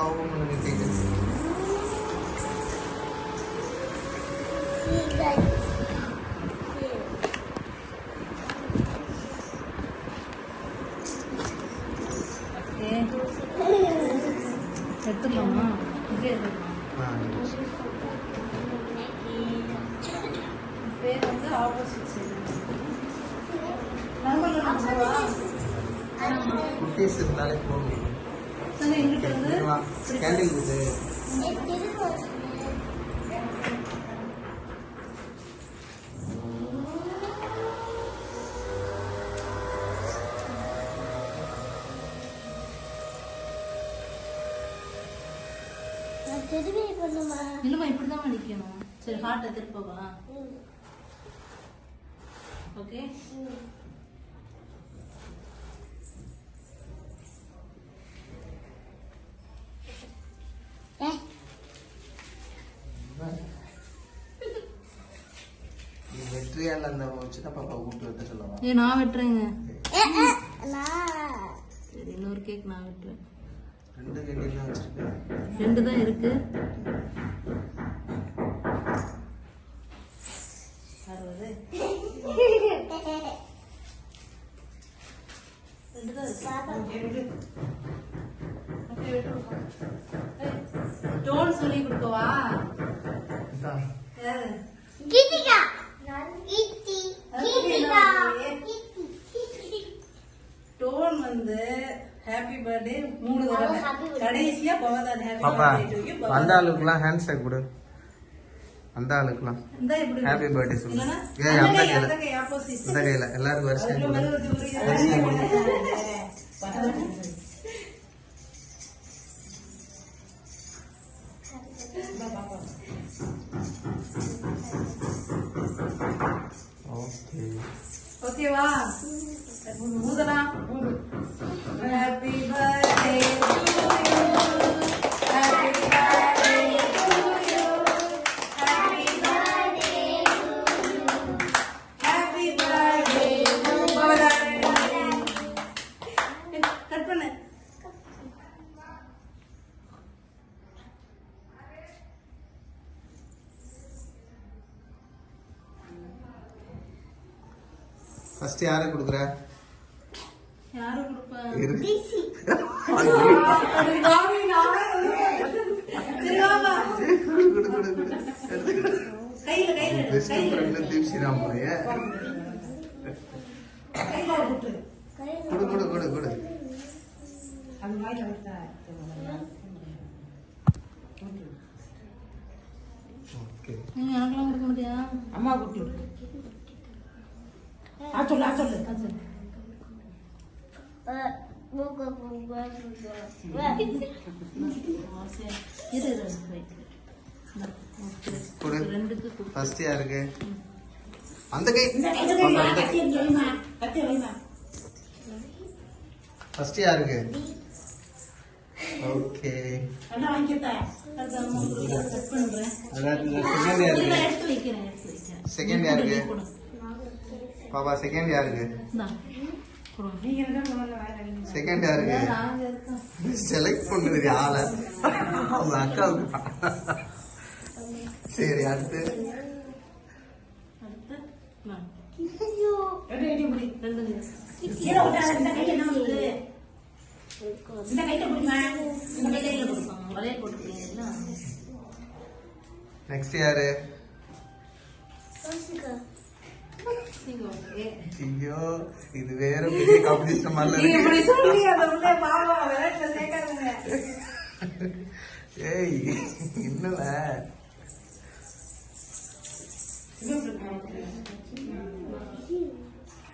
பாப்பாவும் எடுத்துக்கலாமா? பேர் வந்து ஆப்போசிட் சைடு குட்டீஸ் இருந்தாலே போகணும். எங்கிட்ட வந்து கேண்டில் இது இல்லம்மா இப்படிதான் நிக்கணும். சரி ஹார்ட்டை திருப்பவா? ஓகே வெற்றியால அந்த சின்ன பாப்பா கூப்பிட்டு வைக்க சொல்லவா? நான் வெட்டுறேங்க. சரி இன்னொரு கேக் நான் வெட்டுறேன். 2 கேக் தான் வச்சிருக்கேன். 2 தான் இருக்கு. 60 2 தான் இருக்கு. டோன் சொல்லி கொடுக்கவா? கீதிகா டோன் வந்து ஹாப்பி பர்த்டே 3 தடவை கடைசியா பவதான் ஹாப்பி பாப்பா பர்த்டே டு யூ. அந்த ஆளுக்குலாம் ஹேண்ட் ஷேக் கொடு. அந்த ஆளுக்குலாம் இந்த இப்படி ஹாப்பி பர்த்டே சொல்லு. அந்த கை ஆப்போசிட் இந்த கையில எல்லாரும் வரிசையா ஓகே ஓகேவா? ஊதலாம். Happy birthday to you. Happy birthday to you. Happy birthday to you. Happy birthday to பவதானே. கட் பண்ணு. ஃபர்ஸ்ட் யாருக்கு கொடுக்குற? யாரு கொடுப்பா? பெஸ்ட் ஃப்ரெண்ட் தீப்சிராம் போலயே. குடு குடு குடு குடு. ஓகே எனக்கெல்லாம் கொடுக்க முடியா? அம்மா குட்டி சொல்லு ஃபர்ஸ்ட் யாருக்கு? அந்த கை ஃபர்ஸ்ட் யாருக்கு? ஓகே செகண்ட் யாருக்கு? பாப்பா செகண்ட் யாருக்கு? செகண்ட் யாருக்கு? செலக்ட் பண்ணுது ஆள அவங்க அக்காவுக்கு. சரி அடுத்து நெக்ஸ்ட் யாரு? ஐயோ இது வேற பெரிய காம்படிஷன் மாதிரி ஏய் என்னல